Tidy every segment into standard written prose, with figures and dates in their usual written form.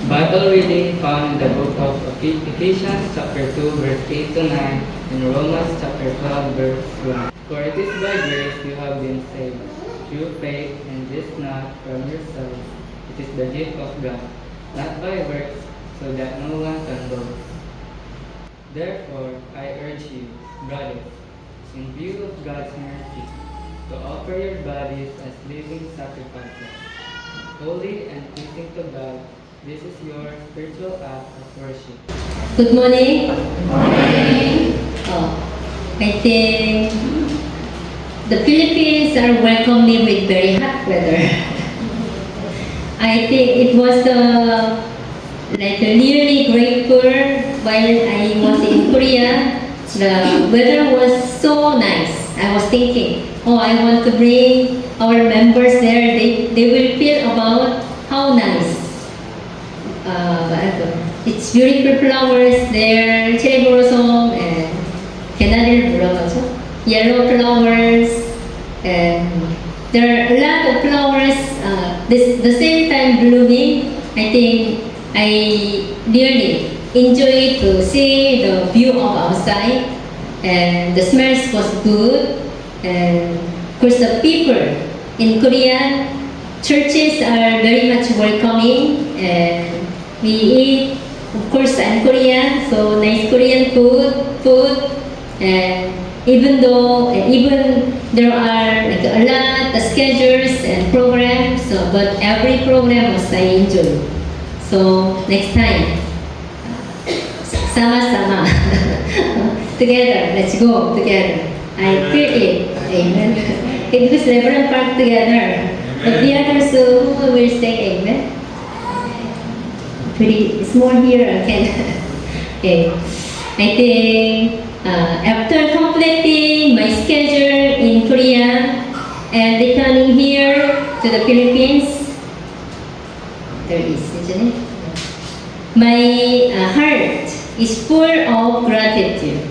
Bible reading found in the book of Ephesians chapter 2 verse 8 to 9 and Romans chapter 12 verse 1. For it is by grace you have been saved, through faith, and this not from yourselves. It is the gift of God, not by works, so that no one can boast. Therefore, I urge you, brothers, in view of God's mercy, to offer your bodies as living sacrifices, holy and pleasing to God. This is your spiritual act of worship. Good morning. Good morning. I think the Philippines are welcoming with very hot weather. I think it was like really grateful while I was in Korea. The weather was so nice. I was thinking, I want to bring our members there. They will feel about how nice. It's beautiful flowers there, cherry blossom and yellow flowers, and there are a lot of flowers the same time blooming. I think I really enjoyed to see the view of outside, and the smells was good, and of course the people in Korea, churches are very much welcoming, and we eat, of course, I'm Korean, so nice Korean food, and even there are like a lot of schedules and programs, but every program was I enjoy. So next time, sama-sama, together, let's go together. I feel it, amen. It was Reverend Park together, but the others who will say amen. Pretty small here again. Okay. I think after completing my schedule in Korea and returning here to the Philippines, there is, isn't it? My heart is full of gratitude.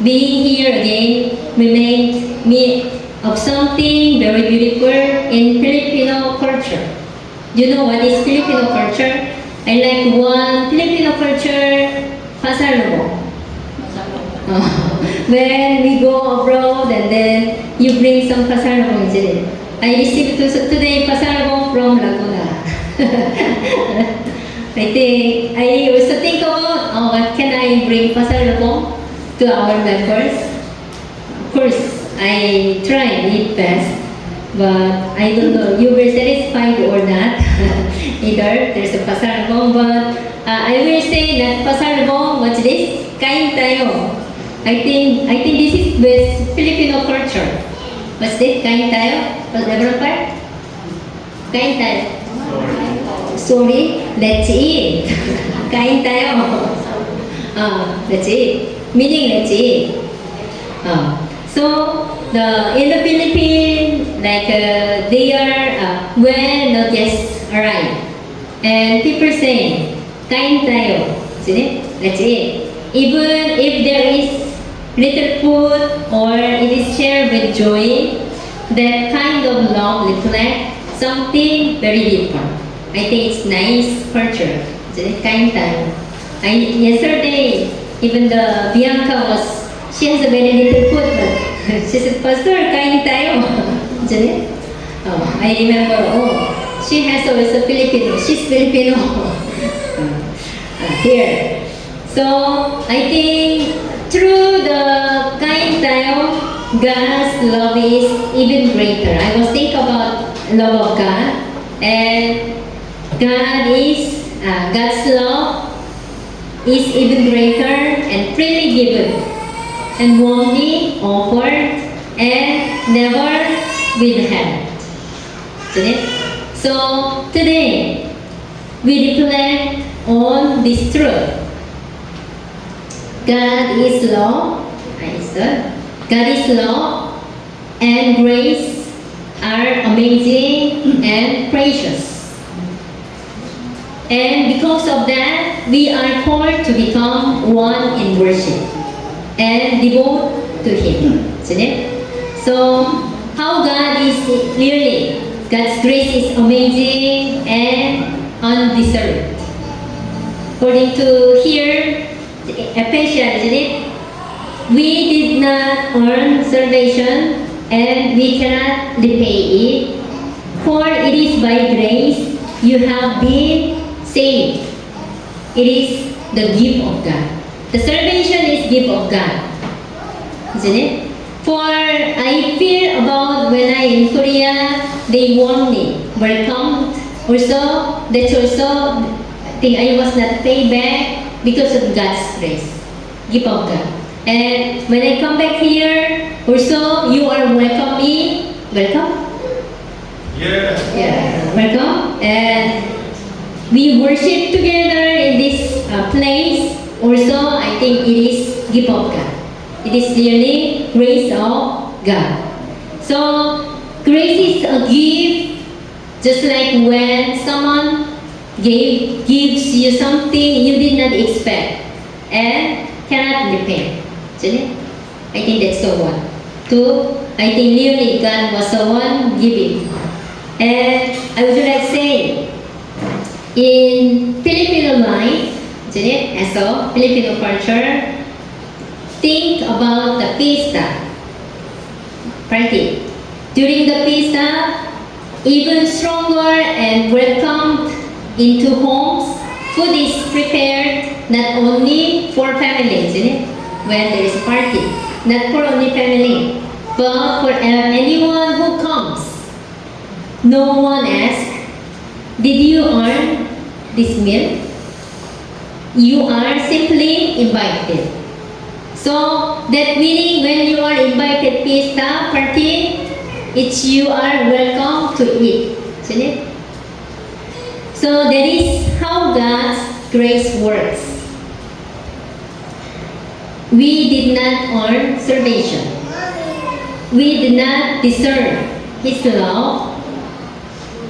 Being here again reminds me of something very beautiful in Filipino culture. You know what is Filipino culture? I like one Filipino culture, pasalubong. When we go abroad and then you bring some pasalubong, isn't it? I received today pasalubong from Laguna. I also think about what can I bring pasalubong to our members. Of course, I try my best, but I don't know, you were satisfied or not. Either there's a pasalubong, but I will say that pasalubong, what's this? Kain tayo. I think this is West Filipino culture. What's this? Kain tayo? Reverend Park? Kain tayo. Sorry, let's eat. Kain tayo. Let's eat. Meaning let's eat. So in the Philippines, like they are when the guests arrive, and people say, "Kain tayo," isn't it? Let's eat. Even if there is little food or it is shared with joy, that kind of love reflects something very different. I think it's nice culture, isn't it? Kain tayo. Yesterday, even the Bianca she has a very little food, but she said, "Pastor, kain tayo." Isn't it? I remember, she has also Filipino. She's Filipino. Here. So, I think through the kain tayo, God's love is even greater. I was thinking about love of God, and God's love is even greater and freely given, and warmly offered, and never withheld. Isn't it? So today we reflect on this truth. God is love. God is love, and grace are amazing and precious. And because of that, we are called to become one in worship and devote to Him. Isn't it? So, how God is really, God's grace is amazing and undeserved. according to here, Ephesians, isn't it? We did not earn salvation and we cannot repay it. For it is by grace you have been saved. It is the gift of God. The salvation is gift of God. Isn't it? For I feel about when I in Korea, they warned me, welcome. Also, that's also, I think I was not paid back because of God's grace. Gift of God. And when I come back here, also you are welcome me. Welcome? Yeah, welcome. And we worship together in this place. Also, I think it is gift of God. It is really grace of God. So, grace is a gift, just like when someone gives you something you did not expect and cannot repay. Isn't it? I think that's the one. Two, I think really God was the one giving. And I would like to say, in Filipino life, isn't it? As a Filipino culture, think about the fiesta party. During the fiesta, even stronger and welcomed into homes, food is prepared not only for families, isn't it? When there is a party, not for only family, but for anyone who comes. No one asks, did you earn this meal? You are simply invited. So that meaning when you are invited fiesta party, it's you are welcome to eat, isn't it? So that is how God's grace works. We did not earn salvation. We did not deserve His love.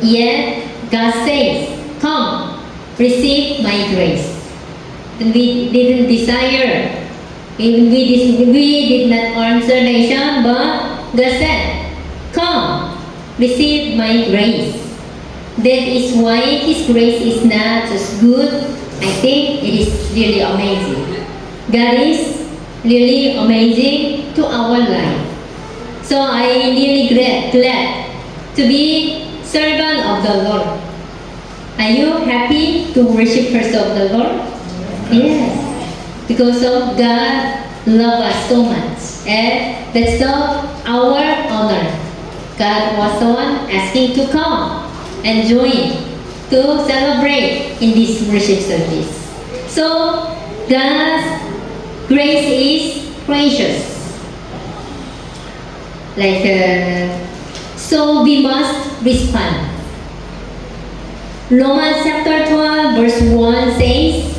Yet God says, come, receive my grace. And we didn't desire. We did not earn salvation, but God said, come, receive my grace. That is why His grace is not just good. I think it is really amazing. God is really amazing to our life. So I am really glad to be servant of the Lord. Are you happy to worship first of the Lord? Yes. Because of God love us so much. And that's our honor. God was the one asking to come and join to celebrate in this worship service. So God's grace is precious. So we must respond. Romans chapter 12 verse 1 says,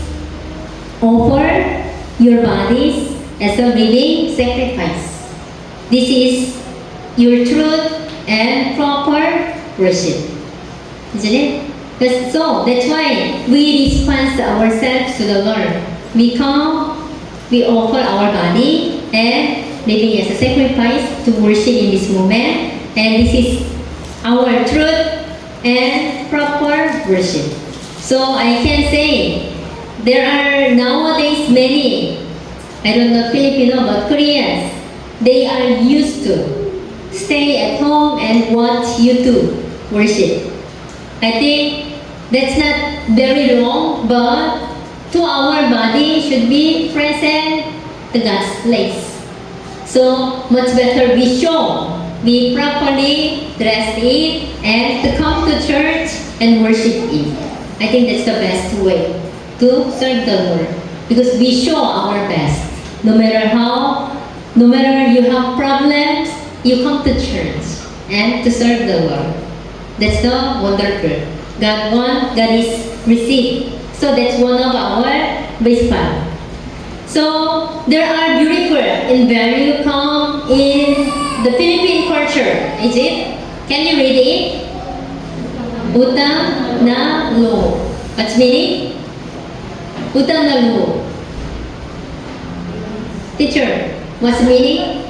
offer your bodies as a living sacrifice. This is your truth and proper worship. Isn't it? That's why we respond ourselves to the Lord. We come, we offer our body and living as a sacrifice to worship in this moment. And this is our truth and proper worship. So I can say, there are nowadays many, I don't know Filipino, but Koreans, they are used to stay at home and watch YouTube worship. I think that's not very wrong, but to our body should be present to God's place. So much better we properly dress it and to come to church and worship it. I think that's the best way to serve the Lord, because we show our best. No matter you have problems, you come to church and to serve the Lord. That's the wonderful. God is received. So that's one of our response. So there are beautiful and very calm in the Philippine culture. Is it? Can you read it? Utang na loob. What's meaning? Utang na loob. Teacher, what's meaning?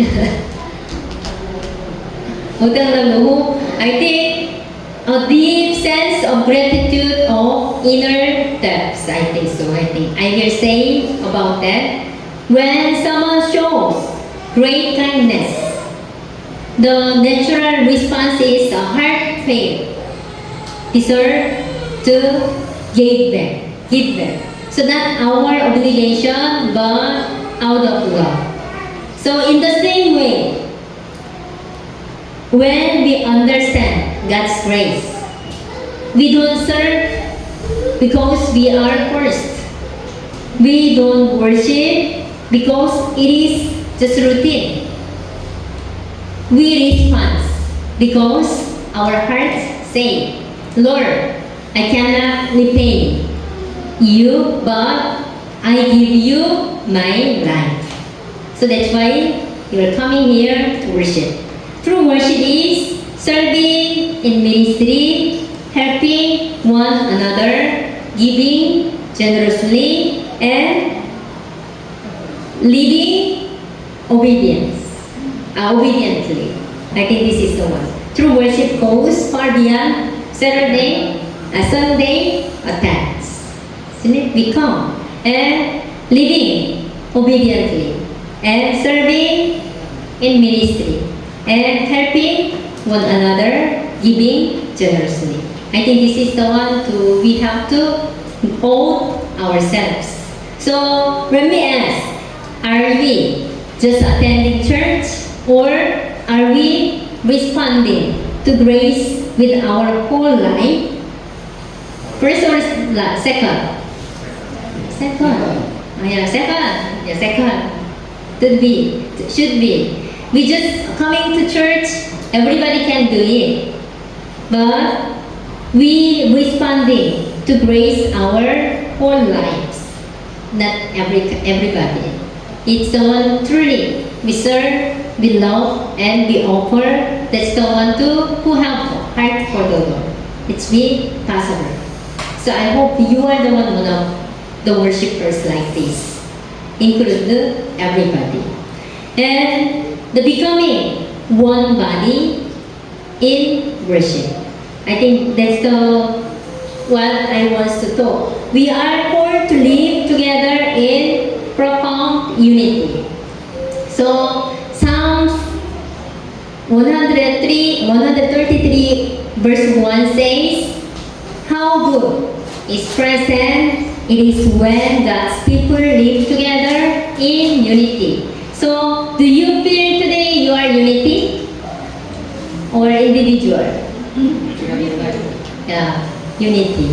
Utang na loob. I think a deep sense of gratitude or inner depths. I think so. I will say about that. When someone shows great kindness, the natural response is a heartfelt desire to give back. Give back. So not our obligation, but out of love. So in the same way, when we understand God's grace, we don't serve because we are forced. We don't worship because it is just routine. We respond because our hearts say, Lord, I cannot repay you, but I give you my life. So that's why you are coming here to worship. True worship is serving in ministry, helping one another, giving generously, and living obediently. I think this is the one. True worship goes far beyond Sunday, attacks. Isn't it? We come and living obediently and serving in ministry and helping one another, giving generously. I think this is the one we have to hold ourselves. So let me ask, are we just attending church or are we responding to grace with our whole life? First or second? Second. Second. Should be. We just coming to church, everybody can do it. But we responding to grace our whole lives. Not everybody. It's the one truly we serve, we love, and we offer. That's the one who have heart for the Lord. It's me possible. So I hope you are the one of the worshippers like this. Include everybody. And the becoming one body in worship. I think that's what I want to talk. We are called to live together in profound unity. So Psalms 133 verse 1 says, how good is present it is when God's people live together in unity. So, do you feel today you are unity or individual? Yeah, unity.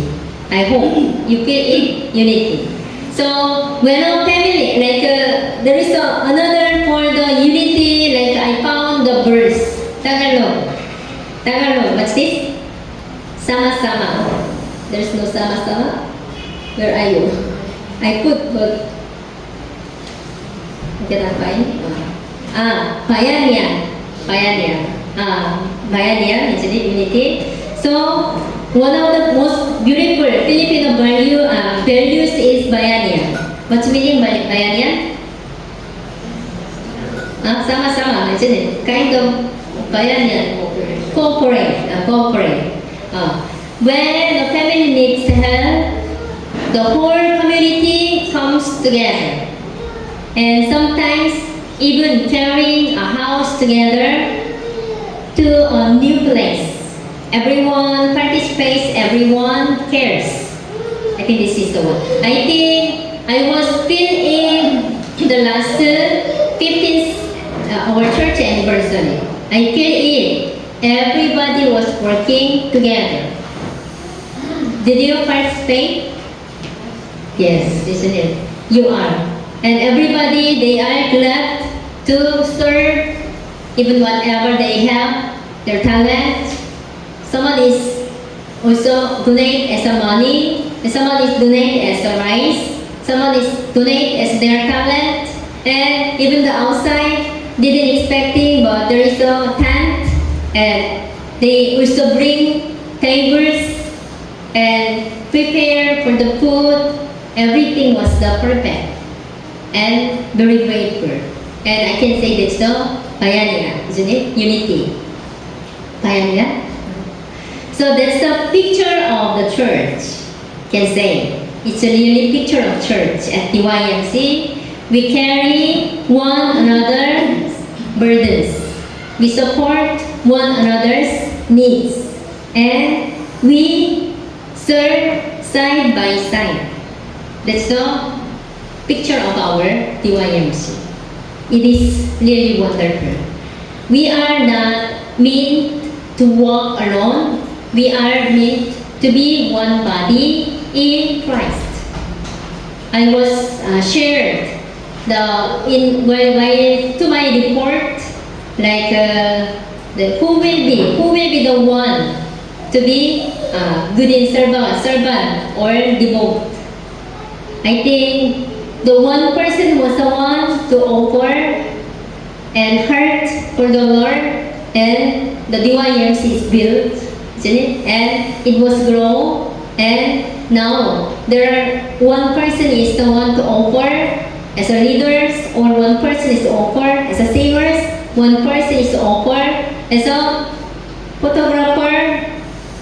I hope you feel it, unity. So, when our family, there is another for the unity, I found the verse, Tagalog, what's this? Sama-sama. There's no sama-sama? Where are you? I put, but I cannot find. Bayanihan. Bayanihan, isn't it? Unity. So, one of the most beautiful Filipino values is Bayanihan. What's meaning by Bayanihan? Sama-sama, isn't it? Kind of Bayanihan. Cooperate. When the family needs help, the whole community comes together. And sometimes even carrying a house together to a new place. Everyone participates, everyone cares. I think this is the one. I think I was still in the last 15th our church anniversary. I feel it. Everybody was working together. Did you participate? Yes, isn't it? You are. And everybody, they are glad to serve even whatever they have, their talent. Someone is also donate as a money, and someone is donate as a rice, someone is donate as their talent, and even the outside didn't expecting, but there is a tent, and they also bring tables and prepare for the food. Everything was perfect and very grateful. And I can say that's the Bayanihan, isn't it? Unity. Bayanihan. So that's the picture of the church, can say. It's a really picture of church at the YMC. We carry one another's burdens. We support one another's needs. And we serve side by side. That's the picture of our DYMC. It is really wonderful. We are not meant to walk alone. We are meant to be one body in Christ. I was shared to my report, like who will be the one to be good in servant or devote. I think the one person was the one to offer and hurt for the Lord, and the DYMC is built, isn't it? And it was grow, and now one person is the one to offer as a leaders, or one person is to offer as a singers, one person is to offer as a photographer.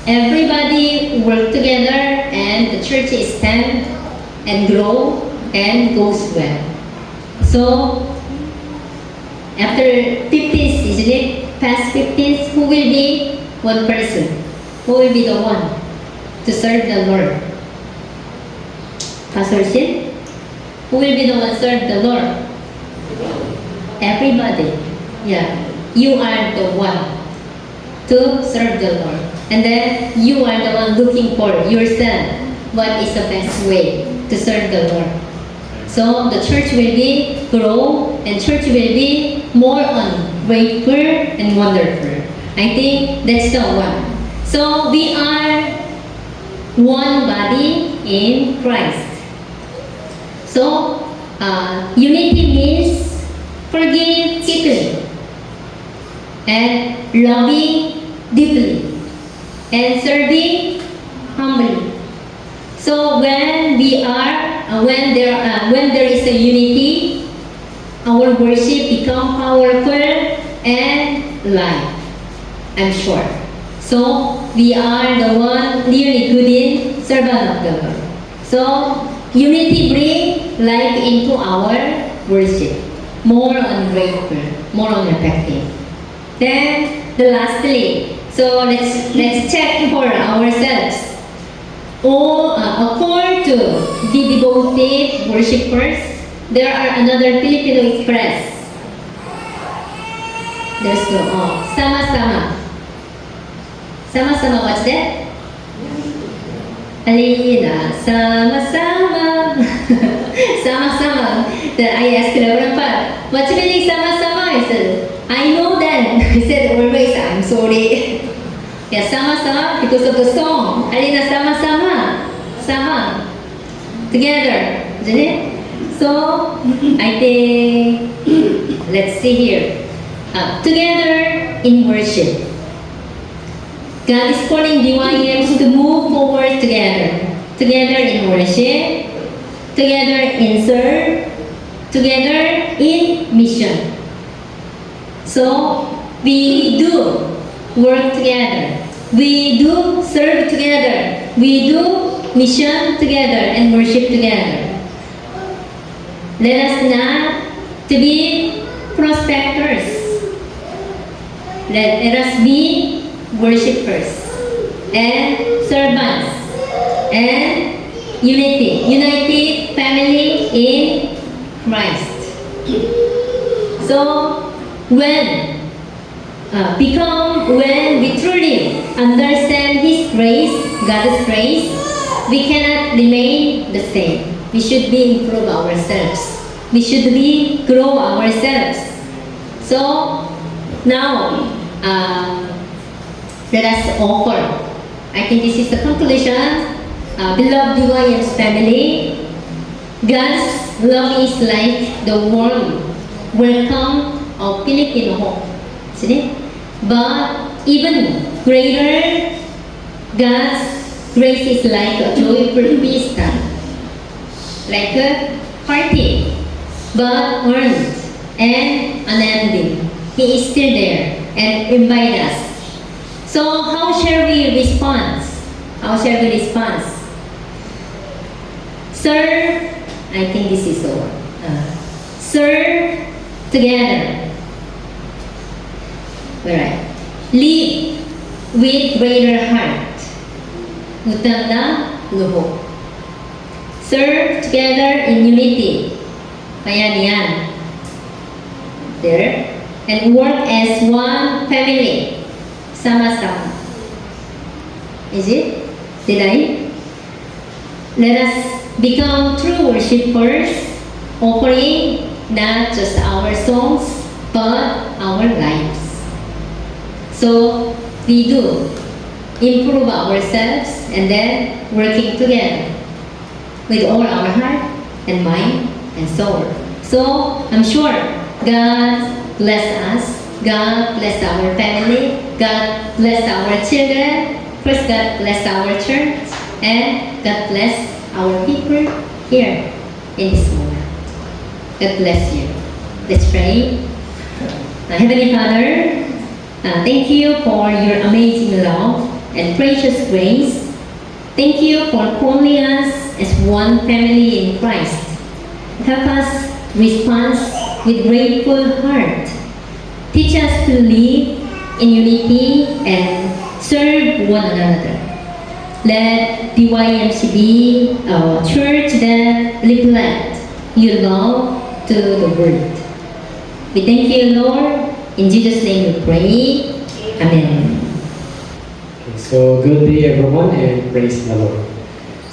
Everybody work together, and the church is stand and grow and goes well. So after 50s, isn't it? Past 50s, who will be one person? Who will be the one to serve the Lord? Pastor Shin? Who will be the one to serve the Lord? Everybody. Yeah. You are the one to serve the Lord. And then you are the one looking for yourself. What is the best way to serve the Lord? So the church will be grow, and church will be more grateful and wonderful. I think that's the one. So we are one body in Christ. So unity means forgive quickly and loving deeply and serving humbly. So when there is a unity, our worship become powerful and live, I'm sure. So we are the one really good in servant of the Lord. So unity bring life into our worship, more on grateful, more on effective. Then the lastly, so let's check for ourselves. According to the devoted worshippers, there are another Filipino express. There's no sama-sama. Sama-sama, what's that? Alina, sama-sama. Sama-sama. Then I asked Prabhupada, what's the meaning sama-sama? I said, I know that. He said, always, I'm sorry. Yeah, sama-sama because of the song. Alina, sama-sama. Sama. Together. Isn't it? So, I think, let's see here. Together in worship. God is calling DYMs to move forward together. Together in worship. Together in serve. Together in mission. So, we do work together. We do serve together. We do mission together and worship together. Let us not to be prospectors. Let us be worshippers and servants and united family in Christ. So when we truly understand His grace, God's grace, we cannot remain the same. We should be improve ourselves. We should be grow ourselves. So now let us offer. I think this is the conclusion. Beloved DYM's family, God's love is like the warm welcome of Filipino home. Isn't it? But even greater, God's grace is like a joyful fiesta, like a party, but earned and unending. He is still there and invite us So how shall we respond? How shall we respond? Serve, I think this is the one. Serve together. Alright. Live with greater heart. Utang na loob. Serve together in unity. Ayan yan. There. And work as one family. Sama-sama. Is it? Did I? Let us become true worshippers, offering not just our songs, but our lives. So we do improve ourselves and then working together with all our heart and mind and soul. So I'm sure God bless us, God bless our family, God bless our children, first God bless our church, and God bless our people here in this moment. God bless you. Let's pray. Heavenly Father, thank you for your amazing love and precious grace. Thank you for calling us as one family in Christ. Help us respond with grateful heart. Teach us to live in unity and serve one another. Let DYMC be a church that reflects your love to the world. We thank you, Lord. In Jesus' name we pray. Amen. Okay, so good day everyone and praise the Lord.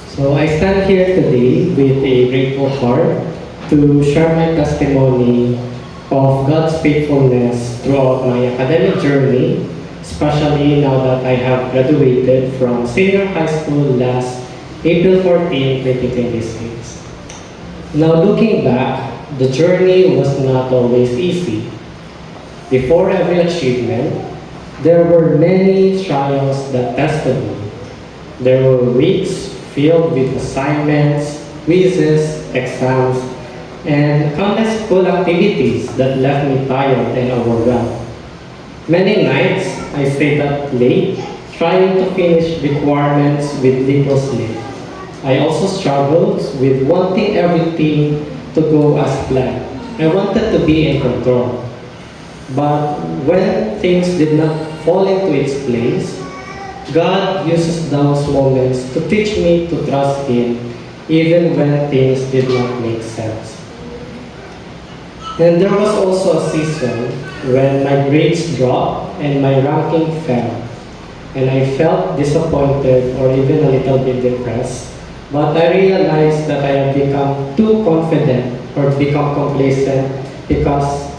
So I stand here today with a grateful heart to share my testimony of God's faithfulness throughout my academic journey, especially now that I have graduated from senior high school last April 14, 2026. Now looking back, the journey was not always easy. Before every achievement, there were many trials that tested me. There were weeks filled with assignments, quizzes, exams, and countless school activities that left me tired and overwhelmed. Many nights, I stayed up late, trying to finish requirements with little sleep. I also struggled with wanting everything to go as planned. I wanted to be in control. But when things did not fall into its place, God uses those moments to teach me to trust Him even when things did not make sense. And there was also a season when my grades dropped and my ranking fell. And I felt disappointed or even a little bit depressed. But I realized that I had become too confident or become complacent because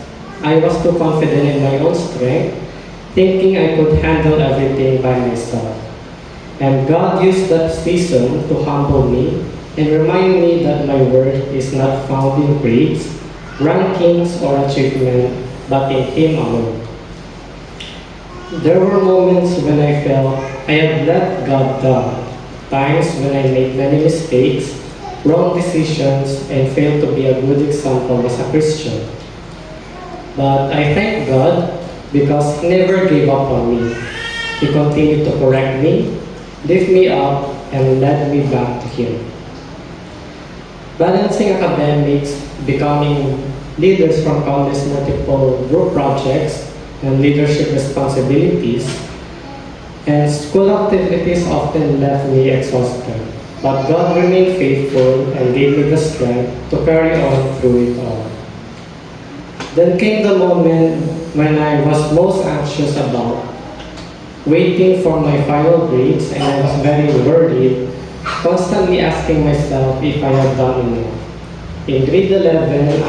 I was too confident in my own strength, thinking I could handle everything by myself. And God used that season to humble me and remind me that my worth is not found in grades, rankings, or achievement, but in Him alone. There were moments when I felt I had let God down, times when I made many mistakes, wrong decisions, and failed to be a good example as a Christian. But I thank God because He never gave up on me. He continued to correct me, lift me up, and led me back to Him. Balancing academics, becoming leaders from countless multiple group projects, and leadership responsibilities, and school activities often left me exhausted. But God remained faithful and gave me the strength to carry on through it all. Then came the moment when I was most anxious about, waiting for my final grades, and I was very worried, constantly asking myself if I had done enough. In grade 11,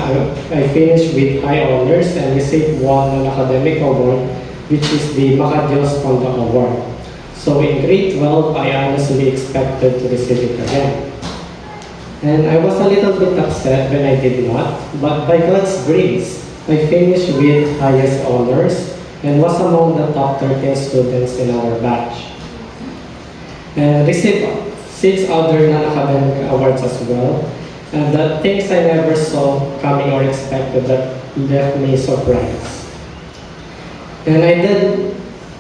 I finished with high honors and received one academic award, which is the Makadios Conduct Award. So in grade 12, I honestly expected to receive it again. And I was a little bit upset when I did not, but by God's grace, I finished with highest honors and was among the top 13 students in our batch. And received 6 other non-academic awards as well, and the things I never saw coming or expected that left me surprised. And I did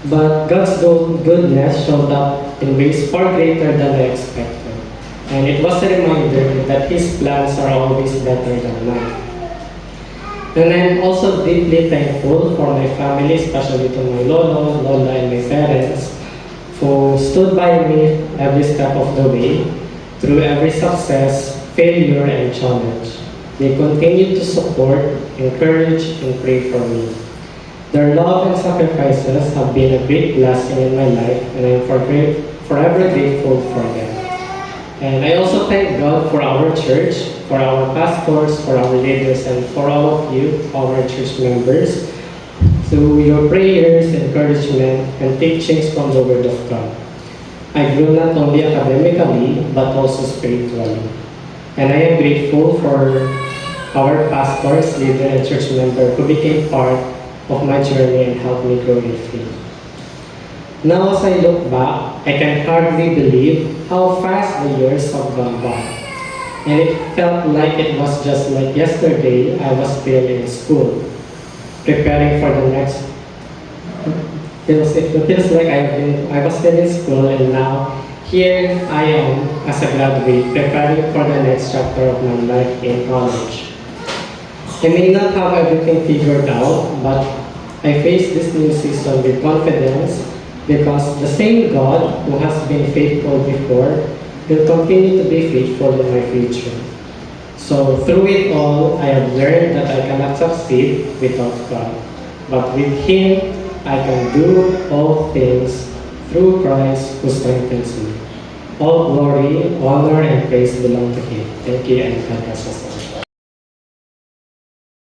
But God's goodness showed up in ways far greater than I expected. And it was a reminder that His plans are always better than mine. And I'm also deeply thankful for my family, especially to my lolo, lola, and my parents, who stood by me every step of the way, through every success, failure, and challenge. They continue to support, encourage, and pray for me. Their love and sacrifices have been a great blessing in my life, and I am forever grateful for them. And I also thank God for our church, for our pastors, for our leaders, and for all of you, our church members, through your prayers, encouragement, and teachings from the Word of God. I grew not only academically, but also spiritually. And I am grateful for our pastors, leader, and church member who became part of my journey and helped me grow in faith. Now as I look back, I can hardly believe how fast the years have gone by. And it felt like it was just like yesterday I was still in school, preparing for the next. It feels like I was still in school, and now here I am as a graduate preparing for the next chapter of my life in college. I may not have everything figured out, but I face this new season with confidence because the same God who has been faithful before will continue to be faithful in my future. So through it all, I have learned that I cannot succeed without God. But with Him, I can do all things through Christ who strengthens me. All glory, honor, and praise belong to Him. Thank you, and God bless us all.